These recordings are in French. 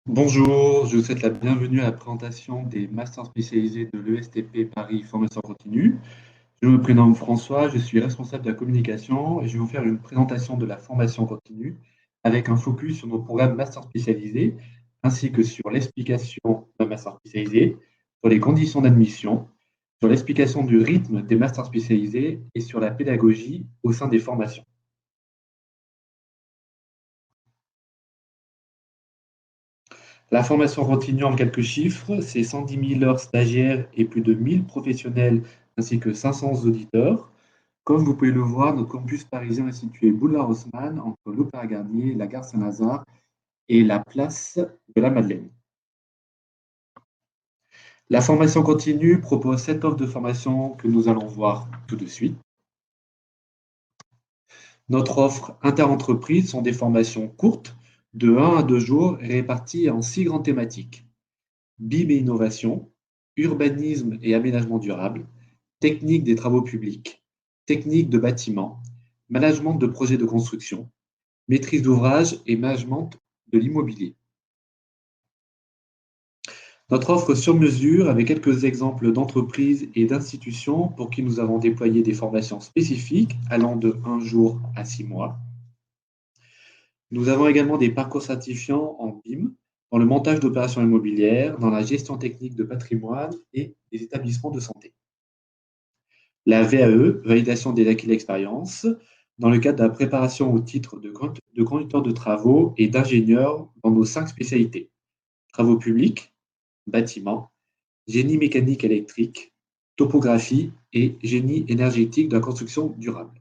Bonjour, je vous souhaite la bienvenue à la présentation des masters spécialisés de l'ESTP Paris Formation Continue. Je me prénomme François, je suis responsable de la communication et je vais vous faire une présentation de la formation continue avec un focus sur nos programmes masters spécialisés ainsi que sur l'explication d'un master spécialisé, sur les conditions d'admission, sur l'explication du rythme des masters spécialisés et sur la pédagogie au sein des formations. La formation continue en quelques chiffres, c'est 110 000 heures stagiaires et plus de 1000 professionnels ainsi que 500 auditeurs. Comme vous pouvez le voir, notre campus parisien est situé boulevard Haussmann entre l'Opéra Garnier, la gare Saint-Lazare et la place de la Madeleine. La formation continue propose 7 offres de formation que nous allons voir tout de suite. Notre offre inter-entreprises sont des formations courtes de 1 à 2 jours réparties en 6 grandes thématiques. BIM et innovation, urbanisme et aménagement durable, technique des travaux publics, technique de bâtiment, management de projets de construction, maîtrise d'ouvrage et management de l'immobilier. Notre offre sur mesure avec quelques exemples d'entreprises et d'institutions pour qui nous avons déployé des formations spécifiques allant de 1 jour à 6 mois. Nous avons également des parcours certifiants en BIM, dans le montage d'opérations immobilières, dans la gestion technique de patrimoine et des établissements de santé. La VAE, validation des acquis de l'expérience, dans le cadre de la préparation au titre de conducteur de travaux et d'ingénieur dans nos 5 spécialités. Travaux publics, bâtiments, génie mécanique électrique, topographie et génie énergétique de la construction durable.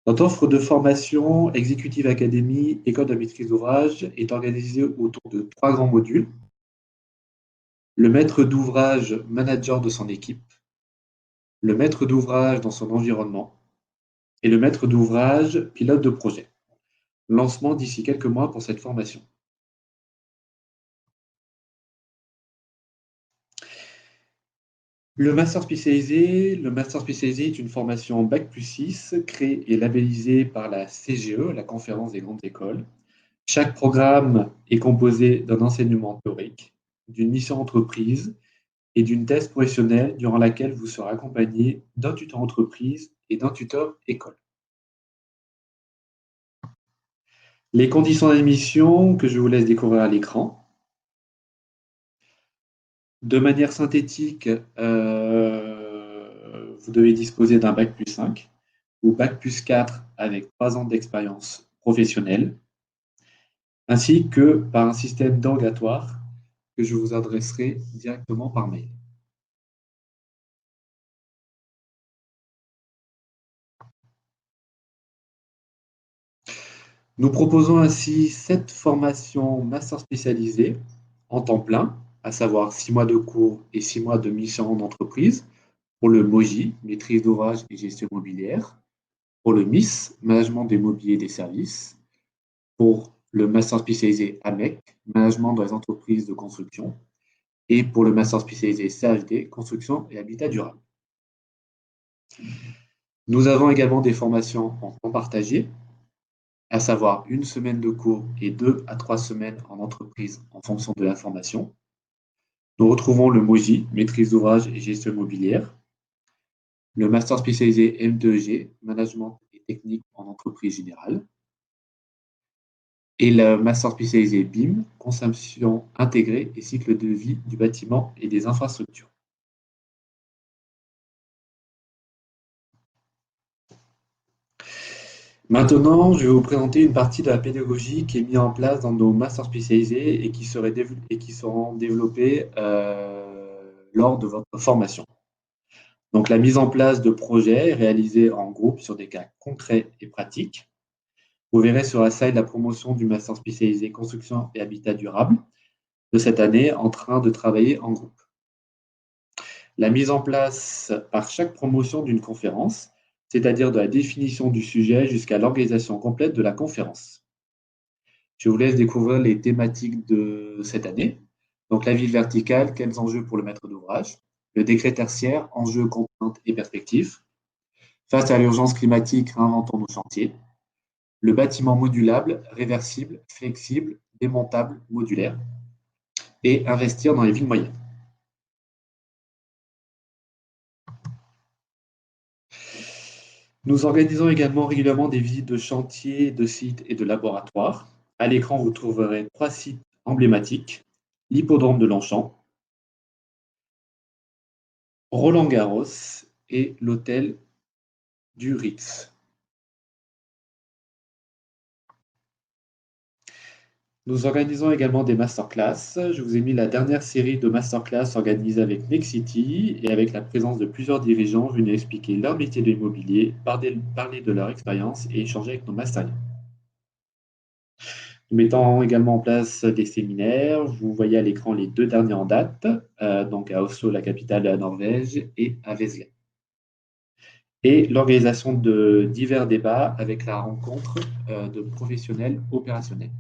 Notre offre de formation Executive Academy, école de maîtrise d'ouvrage, est organisée autour de 3 grands modules. Le maître d'ouvrage manager de son équipe, le maître d'ouvrage dans son environnement et le maître d'ouvrage pilote de projet. Lancement d'ici quelques mois pour cette formation. Le master spécialisé est une formation Bac+6 créée et labellisée par la CGE, la Conférence des grandes écoles. Chaque programme est composé d'un enseignement théorique, d'une mission entreprise et d'une thèse professionnelle durant laquelle vous serez accompagné d'un tuteur entreprise et d'un tuteur école. Les conditions d'admission que je vous laisse découvrir à l'écran. De manière synthétique, vous devez disposer d'un Bac+5 ou Bac+4 avec 3 ans d'expérience professionnelle, ainsi que par un système dérogatoire que je vous adresserai directement par mail. Nous proposons ainsi 7 formations master spécialisées en temps plein, à savoir 6 mois de cours et 6 mois de mission en entreprise, pour le MOJI, maîtrise d'ouvrage et gestion immobilière, pour le MIS, management des mobiliers et des services, pour le master spécialisé AMEC, management dans les entreprises de construction, et pour le master spécialisé CHD, construction et habitat durable. Nous avons également des formations en temps partagé, à savoir 1 semaine de cours et 2 à 3 semaines en entreprise en fonction de la formation. Nous retrouvons le MOJI, maîtrise d'ouvrage et gestion immobilière, le master spécialisé M2G, management et technique en entreprise générale, et le master spécialisé BIM, conception intégrée et cycle de vie du bâtiment et des infrastructures. Maintenant, je vais vous présenter une partie de la pédagogie qui est mise en place dans nos masters spécialisés et qui seront développés lors de votre formation. Donc, la mise en place de projets réalisés en groupe sur des cas concrets et pratiques. Vous verrez sur la slide la promotion du master spécialisé construction et habitat durable de cette année en train de travailler en groupe. La mise en place par chaque promotion d'une conférence, c'est-à-dire de la définition du sujet jusqu'à l'organisation complète de la conférence. Je vous laisse découvrir les thématiques de cette année. Donc, la ville verticale, quels enjeux pour le maître d'ouvrage? Le décret tertiaire, enjeux, contraintes et perspectives. Face à l'urgence climatique, réinventons nos chantiers. Le bâtiment modulable, réversible, flexible, démontables modulaires et investir dans les villes moyennes. Nous organisons également régulièrement des visites de chantiers, de sites et de laboratoires. À l'écran, vous trouverez 3 sites emblématiques: l'hippodrome de Longchamp, Roland-Garros et l'hôtel du Ritz. Nous organisons également des masterclass. Je vous ai mis la dernière série de masterclass organisée avec Nexity et avec la présence de plusieurs dirigeants venus expliquer leur métier de l'immobilier, parler de leur expérience et échanger avec nos masters. Nous mettons également en place des séminaires. Vous voyez à l'écran les 2 derniers en date, donc à Oslo, la capitale de la Norvège, et à Vesle. Et l'organisation de divers débats avec la rencontre de professionnels opérationnels.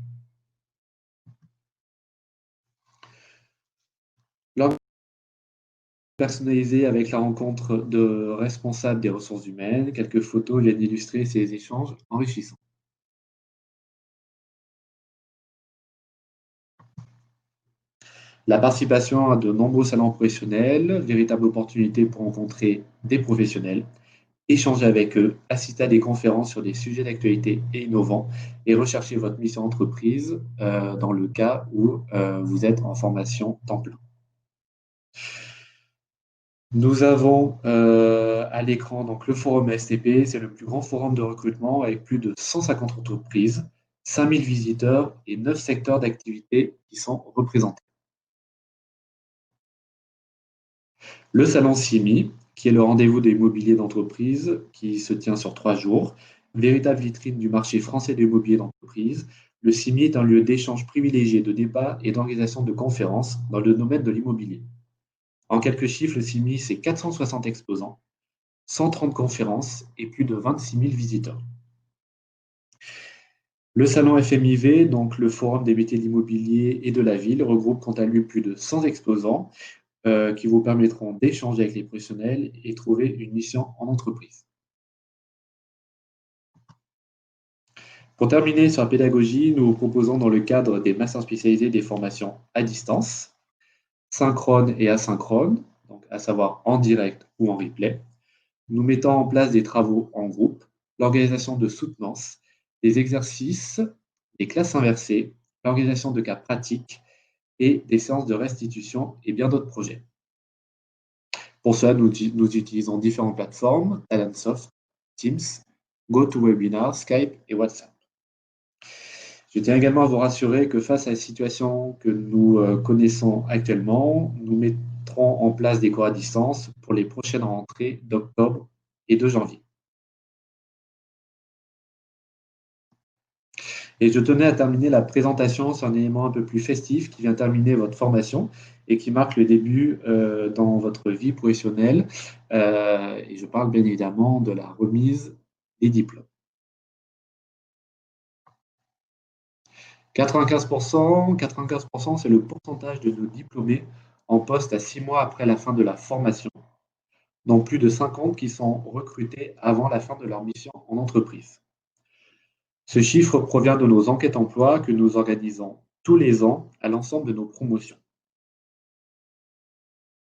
Personnalisé avec la rencontre de responsables des ressources humaines, quelques photos viennent illustrer ces échanges enrichissants. La participation à de nombreux salons professionnels, véritable opportunité pour rencontrer des professionnels, échanger avec eux, assister à des conférences sur des sujets d'actualité et innovants et rechercher votre mission entreprise dans le cas où vous êtes en formation temps plein. Nous avons à l'écran donc le forum STP, c'est le plus grand forum de recrutement avec plus de 150 entreprises, 5000 visiteurs et 9 secteurs d'activité qui sont représentés. Le salon CIMI, qui est le rendez-vous des immobiliers d'entreprise, qui se tient sur 3 jours, véritable vitrine du marché français de l'immobilier d'entreprise. Le CIMI est un lieu d'échange privilégié de débats et d'organisation de conférences dans le domaine de l'immobilier. En quelques chiffres, le CIMI, c'est 460 exposants, 130 conférences et plus de 26 000 visiteurs. Le salon FMIV, donc le Forum des métiers de l'immobilier et de la ville, regroupe quant à lui plus de 100 exposants qui vous permettront d'échanger avec les professionnels et trouver une mission en entreprise. Pour terminer sur la pédagogie, nous vous proposons dans le cadre des masters spécialisés des formations à distance, synchrones et asynchrones, donc à savoir en direct ou en replay. Nous mettons en place des travaux en groupe, l'organisation de soutenance, des exercices, des classes inversées, l'organisation de cas pratiques et des séances de restitution et bien d'autres projets. Pour cela, nous utilisons différentes plateformes, Talentsoft, Teams, GoToWebinar, Skype et WhatsApp. Je tiens également à vous rassurer que face à la situation que nous connaissons actuellement, nous mettrons en place des cours à distance pour les prochaines rentrées d'octobre et de janvier. Et je tenais à terminer la présentation sur un élément un peu plus festif qui vient terminer votre formation et qui marque le début dans votre vie professionnelle. Et je parle bien évidemment de la remise des diplômes. 95%, c'est le pourcentage de nos diplômés en poste à 6 mois après la fin de la formation, dont plus de 50 qui sont recrutés avant la fin de leur mission en entreprise. Ce chiffre provient de nos enquêtes emploi que nous organisons tous les ans à l'ensemble de nos promotions.